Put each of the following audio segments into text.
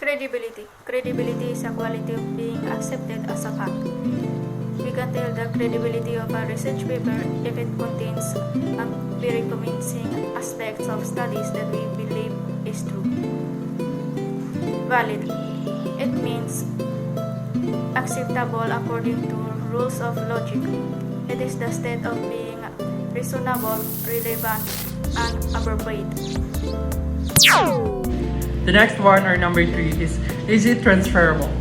Credibility. Credibility is a quality of being accepted as a fact. We can tell the credibility of a research paper if it contains very convincing aspects of studies that we believe is true. Valid. It means acceptable according to rules of logic. It is the state of being reasonable, relevant, and appropriate. The next one, or number 3, is it transferable?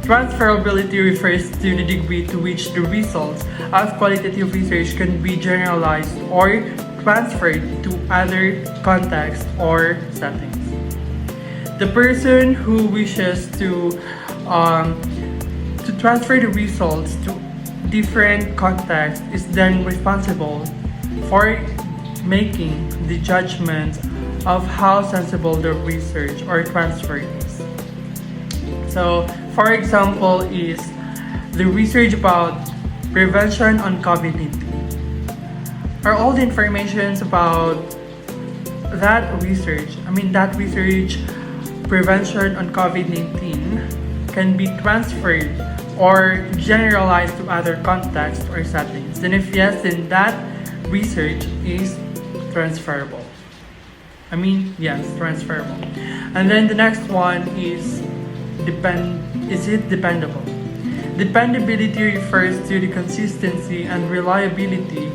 Transferability refers to the degree to which the results of qualitative research can be generalized or transferred to other contexts or settings. The person who wishes to transfer the results to different contexts is then responsible for making the judgment of how sensible the research or transfer is. So, for example, is the research about prevention on COVID-19. Are all the informations about that research prevention on COVID-19 can be transferred or generalized to other contexts or settings? Then if yes, then that research is transferable. Yes, transferable. And then the next one is it dependable? Dependability refers to the consistency and reliability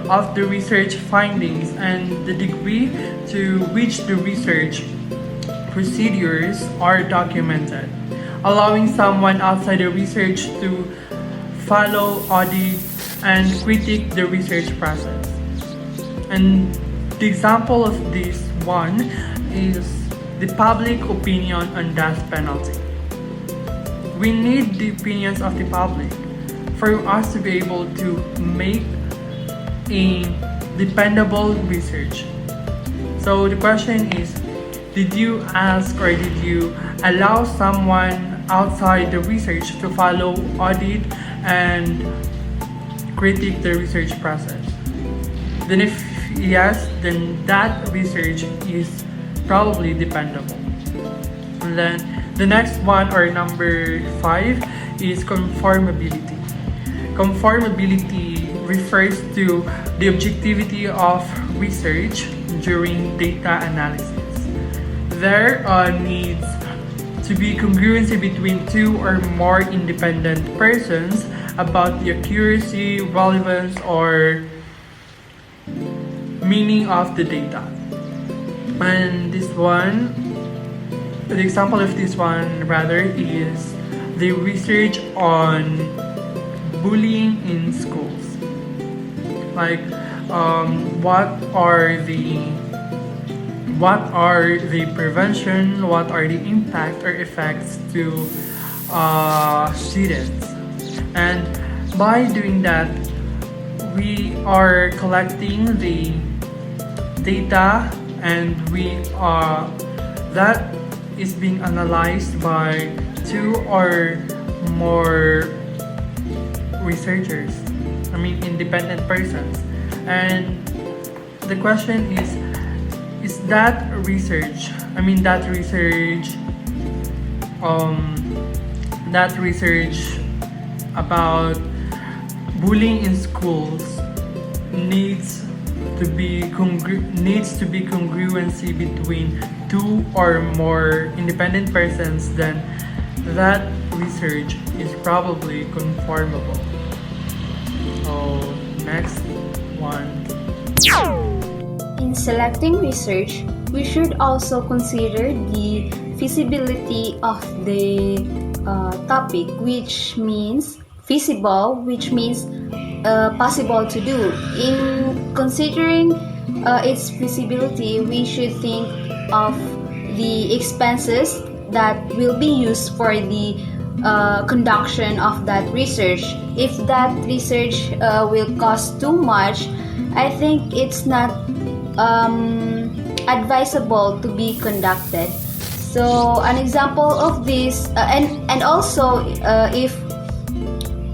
of the research findings and the degree to which the research procedures are documented, allowing someone outside the research to follow, audit, and critique the research process. And the example of this one is the public opinion on death penalty. We need the opinions of the public for us to be able to make a dependable research. So the question is, did you ask or did you allow someone outside the research to follow, audit, and critique the research process? Then if yes, then that research is probably dependable. And then the next one, or number 5, is conformability. Conformability refers to the objectivity of research during data analysis. There needs to be congruency between two or more independent persons about the accuracy, relevance, or meaning of the data. And this one, the example of this one rather is the research on bullying in schools. Like what are the prevention, what are the impact or effects to students. And by doing that, we are collecting the data, and that is being analyzed by 2 or more researchers, independent persons. And the question is that research about bullying in schools needs to be congruency between 2 or more independent persons, then that research is probably conformable. So next one. In selecting research, we should also consider the feasibility of the topic, which means feasible, which means possible to do. In considering its feasibility, we should think of the expenses that will be used for the conduction of that research. If that research will cost too much, I think it's not advisable to be conducted. So an example of this, and also if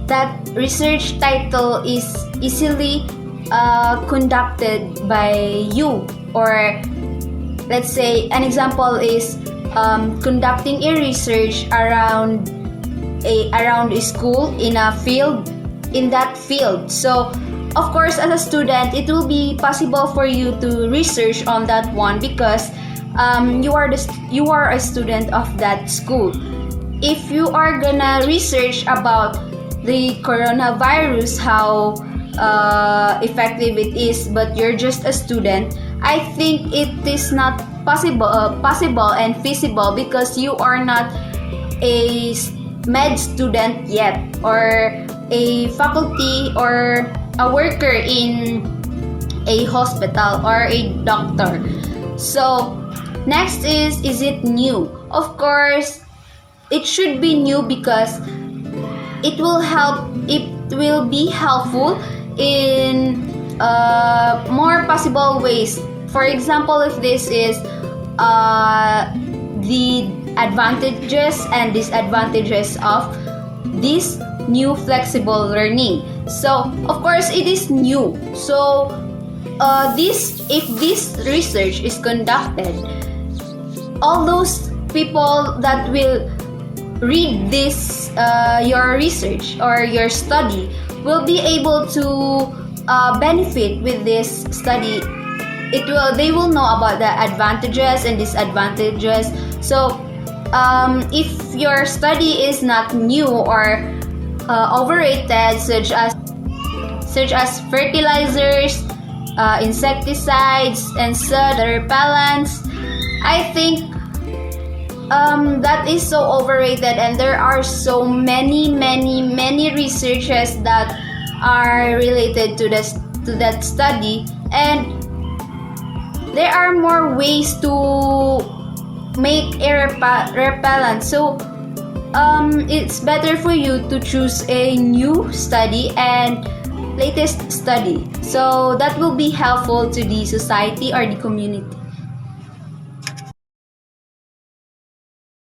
that research title is easily conducted by you, or let's say an example is conducting a research around a school in a field, in that field. So of course, as a student, it will be possible for you to research on that one because you are a student of that school. If you are gonna research about the coronavirus, how effective it is, but you're just a student, I think it is not possible and feasible because you are not a med student yet, or a faculty, or a worker in a hospital, or a doctor. So next is it new? Of course, it should be new because it will be helpful in more possible ways. For example, if this is the advantages and disadvantages of this new flexible learning. So of course it is new. So if this research is conducted, all those people that will read this your research or your study will be able to benefit with this study. They will know about the advantages and disadvantages. So if your study is not new or overrated, such as fertilizers, insecticides, and soda repellents, I think that is so overrated, and there are so many researches that are related to that study, and there are more ways to make a repellent. So it's better for you to choose a new study and latest study, so that will be helpful to the society or the community.